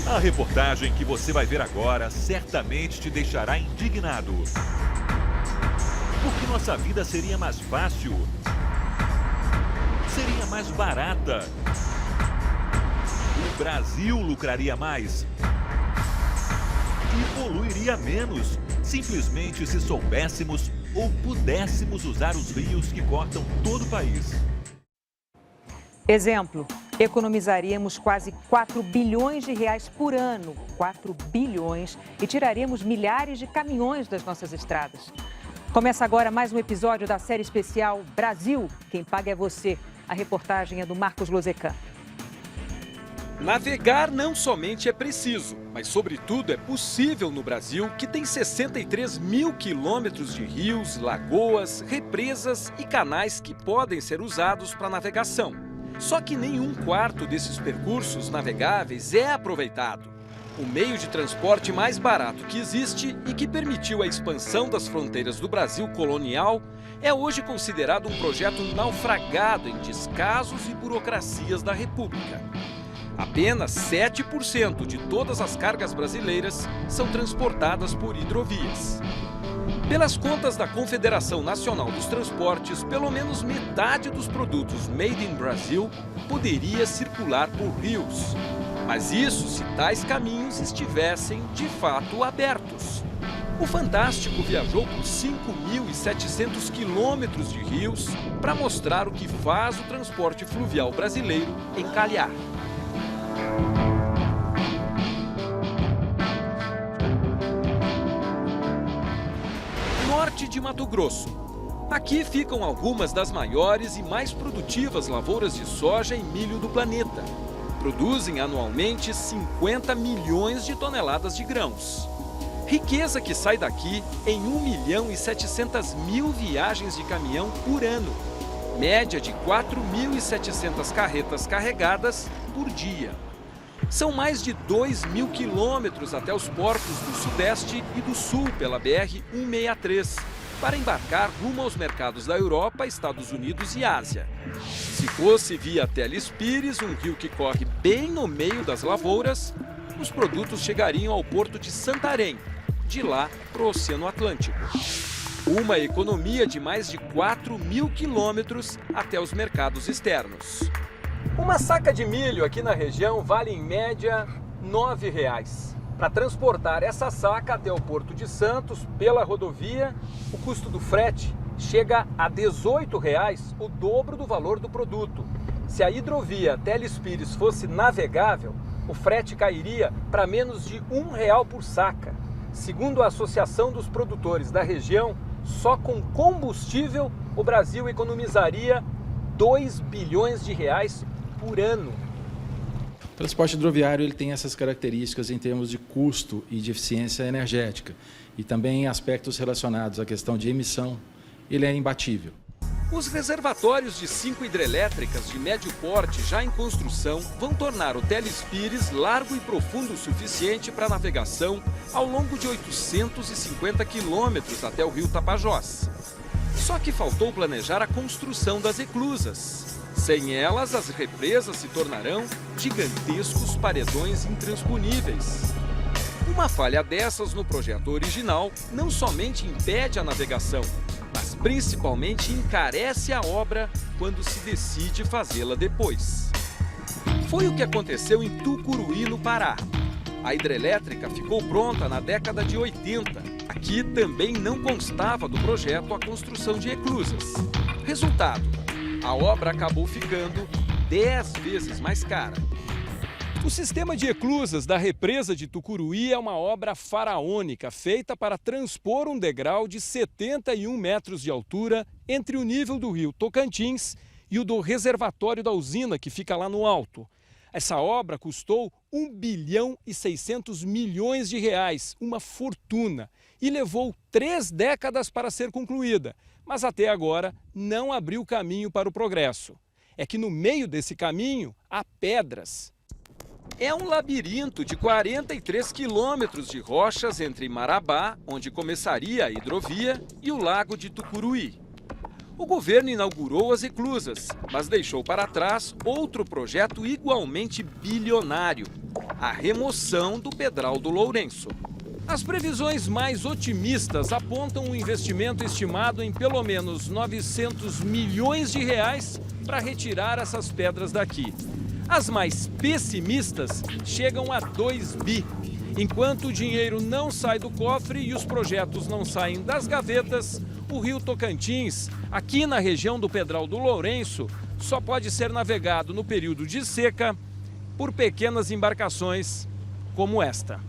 A reportagem que você vai ver agora certamente te deixará indignado. Porque nossa vida seria mais fácil, seria mais barata. O Brasil lucraria mais e poluiria menos, simplesmente se soubéssemos ou pudéssemos usar os rios que cortam todo o país. Exemplo, economizaríamos quase 4 bilhões de reais por ano, 4 bilhões, e tiraríamos milhares de caminhões das nossas estradas. Começa agora mais um episódio da série especial Brasil, quem paga é você. A reportagem é do Marcos Lozecan. Navegar não somente é preciso, mas sobretudo é possível no Brasil, que tem 63 mil quilômetros de rios, lagoas, represas e canais que podem ser usados para navegação. Só que nem um quarto desses percursos navegáveis é aproveitado. O meio de transporte mais barato que existe e que permitiu a expansão das fronteiras do Brasil colonial é hoje considerado um projeto naufragado em descasos e burocracias da República. Apenas 7% de todas as cargas brasileiras são transportadas por hidrovias. Pelas contas da Confederação Nacional dos Transportes, pelo menos metade dos produtos made in Brasil poderia circular por rios. Mas isso se tais caminhos estivessem, de fato, abertos. O Fantástico viajou por 5.700 quilômetros de rios para mostrar o que faz o transporte fluvial brasileiro encalhar. Norte de Mato Grosso. Aqui ficam algumas das maiores e mais produtivas lavouras de soja e milho do planeta. Produzem anualmente 50 milhões de toneladas de grãos. Riqueza que sai daqui em 1.700.000 viagens de caminhão por ano. Média de 4.700 carretas carregadas por dia. São mais de 2.000 quilômetros até os portos do Sudeste e do Sul pela BR-163, para embarcar rumo aos mercados da Europa, Estados Unidos e Ásia. Se fosse via Teles Pires, um rio que corre bem no meio das lavouras, os produtos chegariam ao porto de Santarém, de lá para o Oceano Atlântico. Uma economia de mais de 4.000 quilômetros até os mercados externos. Uma saca de milho aqui na região vale em média R$ 9,00. Para transportar essa saca até o Porto de Santos pela rodovia, o custo do frete chega a R$ 18,00, o dobro do valor do produto. Se a hidrovia Teles Pires fosse navegável, o frete cairia para menos de R$ 1,00 por saca. Segundo a Associação dos Produtores da região, só com combustível o Brasil economizaria R$ 2 bilhões de reais por ano. O transporte hidroviário ele tem essas características em termos de custo e de eficiência energética e também em aspectos relacionados à questão de emissão, ele é imbatível. Os reservatórios de 5 hidrelétricas de médio porte já em construção vão tornar o Teles Pires largo e profundo o suficiente para navegação ao longo de 850 quilômetros até o rio Tapajós. Só que faltou planejar a construção das eclusas. Sem elas, as represas se tornarão gigantescos paredões intransponíveis. Uma falha dessas no projeto original não somente impede a navegação, mas principalmente encarece a obra quando se decide fazê-la depois. Foi o que aconteceu em Tucuruí, no Pará. A hidrelétrica ficou pronta na década de 80. Aqui também não constava do projeto a construção de eclusas. Resultado: a obra acabou ficando 10 vezes mais cara. O sistema de eclusas da represa de Tucuruí é uma obra faraônica feita para transpor um degrau de 71 metros de altura entre o nível do rio Tocantins e o do reservatório da usina, que fica lá no alto. Essa obra custou 1 bilhão e 600 milhões de reais, uma fortuna, e levou 3 décadas para ser concluída, mas até agora não abriu caminho para o progresso. É que no meio desse caminho há pedras. É um labirinto de 43 quilômetros de rochas entre Marabá, onde começaria a hidrovia, e o lago de Tucuruí. O governo inaugurou as eclusas, mas deixou para trás outro projeto igualmente bilionário. a remoção do Pedral do Lourenço. As previsões mais otimistas apontam um investimento estimado em pelo menos 900 milhões de reais para retirar essas pedras daqui. As mais pessimistas chegam a 2 bi. Enquanto o dinheiro não sai do cofre e os projetos não saem das gavetas, o rio Tocantins, aqui na região do Pedral do Lourenço, só pode ser navegado no período de seca por pequenas embarcações como esta.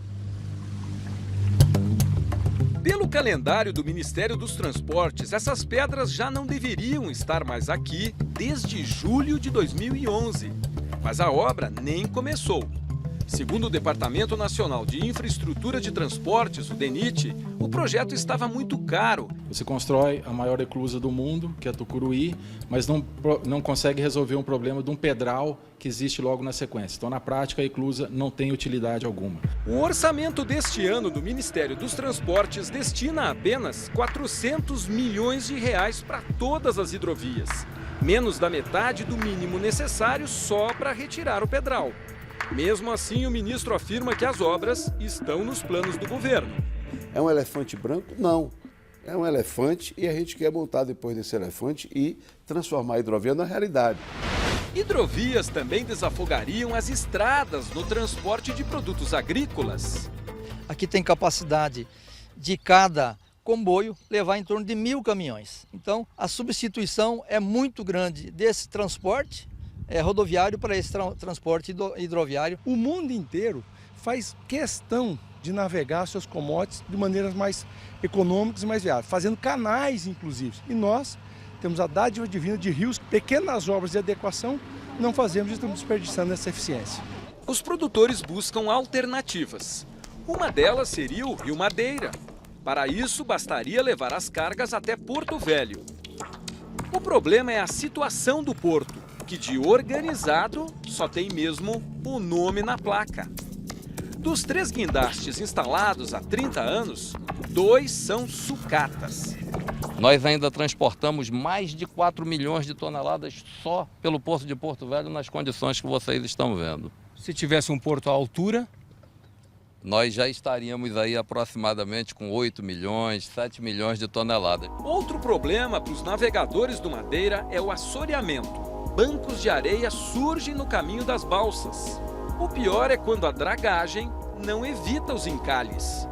Pelo calendário do Ministério dos Transportes, essas pedras já não deveriam estar mais aqui desde julho de 2011. Mas a obra nem começou. Segundo o Departamento Nacional de Infraestrutura de Transportes, o DENIT, o projeto estava muito caro. Você constrói a maior eclusa do mundo, que é a Tucuruí, mas não consegue resolver um problema de um pedral que existe logo na sequência. Então, na prática, a eclusa não tem utilidade alguma. O orçamento deste ano do Ministério dos Transportes destina apenas 400 milhões de reais para todas as hidrovias. Menos da metade do mínimo necessário só para retirar o pedral. Mesmo assim, o ministro afirma que as obras estão nos planos do governo. É um elefante branco? Não. É um elefante e a gente quer montar depois desse elefante e transformar a hidrovia na realidade. Hidrovias também desafogariam as estradas no transporte de produtos agrícolas. Aqui tem capacidade de cada comboio levar em torno de 1.000 caminhões. Então, a substituição é muito grande desse transporte rodoviário para esse transporte hidroviário. O mundo inteiro faz questão de navegar seus commodities de maneiras mais econômicas e mais viáveis, fazendo canais, inclusive. E nós temos a dádiva divina de rios, pequenas obras de adequação, não fazemos e estamos desperdiçando essa eficiência. Os produtores buscam alternativas. Uma delas seria o Rio Madeira. Para isso, bastaria levar as cargas até Porto Velho. O problema é a situação do porto, que de organizado só tem mesmo o nome na placa. Dos 3 guindastes instalados há 30 anos, 2 são sucatas. Nós ainda transportamos mais de 4 milhões de toneladas só pelo Porto de Porto Velho nas condições que vocês estão vendo. Se tivesse um porto à altura, nós já estaríamos aí aproximadamente com 8 milhões, 7 milhões de toneladas. Outro problema para os navegadores do Madeira é o assoreamento. Bancos de areia surgem no caminho das balsas. O pior é quando a dragagem não evita os encalhes.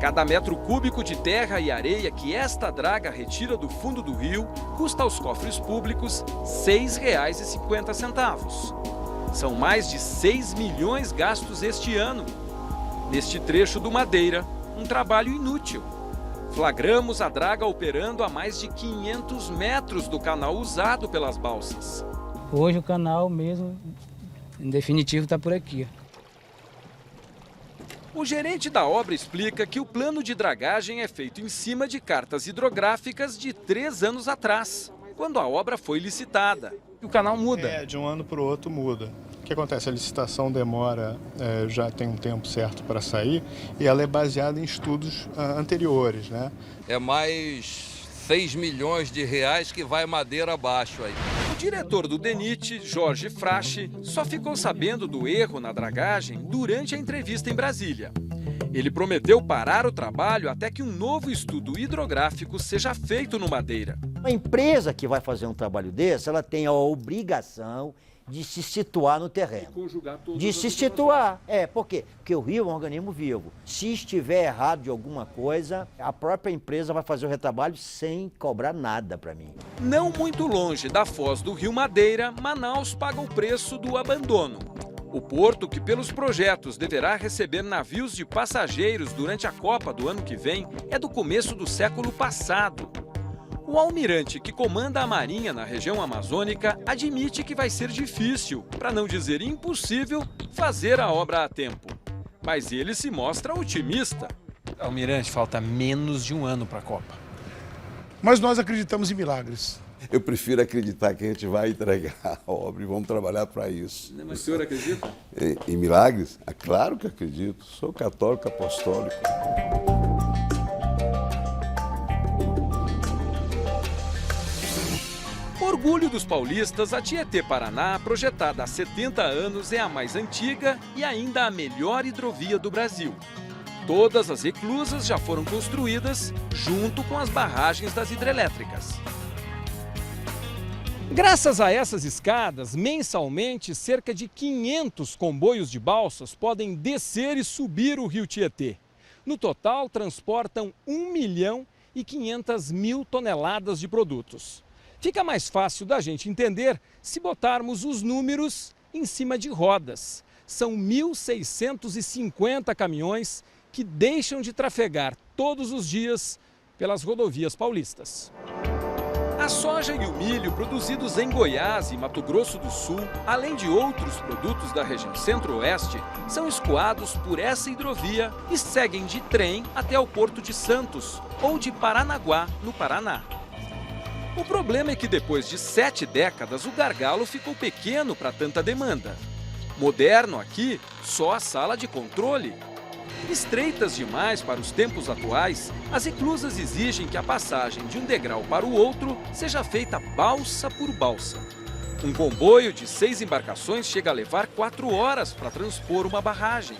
Cada metro cúbico de terra e areia que esta draga retira do fundo do rio custa aos cofres públicos R$ 6,50. São mais de 6 milhões gastos este ano. Neste trecho do Madeira, um trabalho inútil. Flagramos a draga operando a mais de 500 metros do canal usado pelas balsas. hoje o canal mesmo, em definitivo, está por aqui. O gerente da obra explica que o plano de dragagem é feito em cima de cartas hidrográficas de 3 anos atrás, quando a obra foi licitada. O canal muda. De um ano para o outro muda. O que acontece? A licitação demora, já tem um tempo certo para sair, e ela é baseada em estudos anteriores, né? É mais 6 milhões de reais que vai madeira abaixo aí. O diretor do DENIT, Jorge Frache, só ficou sabendo do erro na dragagem durante a entrevista em Brasília. Ele prometeu parar o trabalho até que um novo estudo hidrográfico seja feito no Madeira. A empresa que vai fazer um trabalho desse, ela tem a obrigação de se situar no terreno. De se situar. Por quê? Porque o rio é um organismo vivo. Se estiver errado de alguma coisa, a própria empresa vai fazer o retrabalho sem cobrar nada para mim. Não muito longe da foz do rio Madeira, Manaus paga o preço do abandono. O porto, que pelos projetos deverá receber navios de passageiros durante a Copa do ano que vem, é do começo do século passado. O almirante que comanda a Marinha na região amazônica admite que vai ser difícil, para não dizer impossível, fazer a obra a tempo. Mas ele se mostra otimista. Almirante, falta menos de um ano para a Copa. Mas nós acreditamos em milagres. Eu prefiro acreditar que a gente vai entregar a obra e vamos trabalhar para isso. Mas o senhor acredita? Em milagres? Claro que acredito. Sou católico apostólico. orgulho dos paulistas, a Tietê-Paraná, projetada há 70 anos, é a mais antiga e ainda a melhor hidrovia do Brasil. Todas as reclusas já foram construídas junto com as barragens das hidrelétricas. Graças a essas escadas, mensalmente, cerca de 500 comboios de balsas podem descer e subir o rio Tietê. No total, transportam 1.500.000 toneladas de produtos. Fica mais fácil da gente entender se botarmos os números em cima de rodas. São 1.650 caminhões que deixam de trafegar todos os dias pelas rodovias paulistas. A soja e o milho produzidos em Goiás e Mato Grosso do Sul, além de outros produtos da região centro-oeste, são escoados por essa hidrovia e seguem de trem até o Porto de Santos ou de Paranaguá, no Paraná. O problema é que depois de 7 décadas o gargalo ficou pequeno para tanta demanda. Moderno aqui, só a sala de controle. Estreitas demais para os tempos atuais, as reclusas exigem que a passagem de um degrau para o outro seja feita balsa por balsa. Um comboio de 6 embarcações chega a levar 4 horas para transpor uma barragem.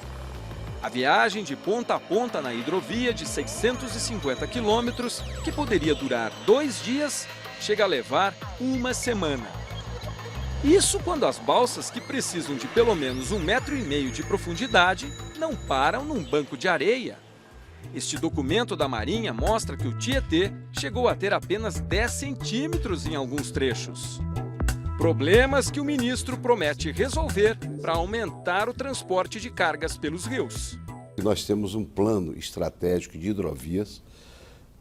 A viagem de ponta a ponta na hidrovia de 650 quilômetros, que poderia durar 2 dias, chega a levar 1 semana. Isso quando as balsas, que precisam de pelo menos 1,5 metro de profundidade, não param num banco de areia. Este documento da Marinha mostra que o Tietê chegou a ter apenas 10 centímetros em alguns trechos. Problemas que o ministro promete resolver para aumentar o transporte de cargas pelos rios. Nós temos um plano estratégico de hidrovias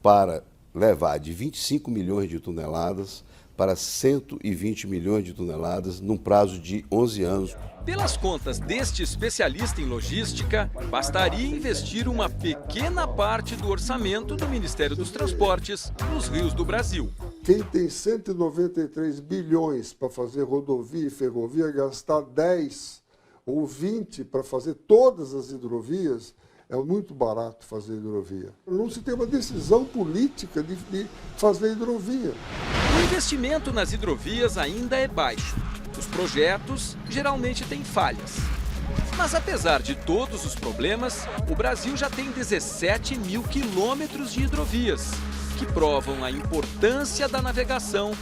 para levar de 25 milhões de toneladas para 120 milhões de toneladas num prazo de 11 anos. Pelas contas deste especialista em logística, bastaria investir uma pequena parte do orçamento do Ministério dos Transportes nos rios do Brasil. Quem tem 193 bilhões para fazer rodovia e ferrovia, gastar 10 ou 20 para fazer todas as hidrovias, é muito barato fazer hidrovia. Não se tem uma decisão política de fazer hidrovia. O investimento nas hidrovias ainda é baixo. Os projetos geralmente têm falhas. Mas apesar de todos os problemas, o Brasil já tem 17 mil quilômetros de hidrovias, que provam a importância da navegação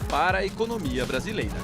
para a economia brasileira.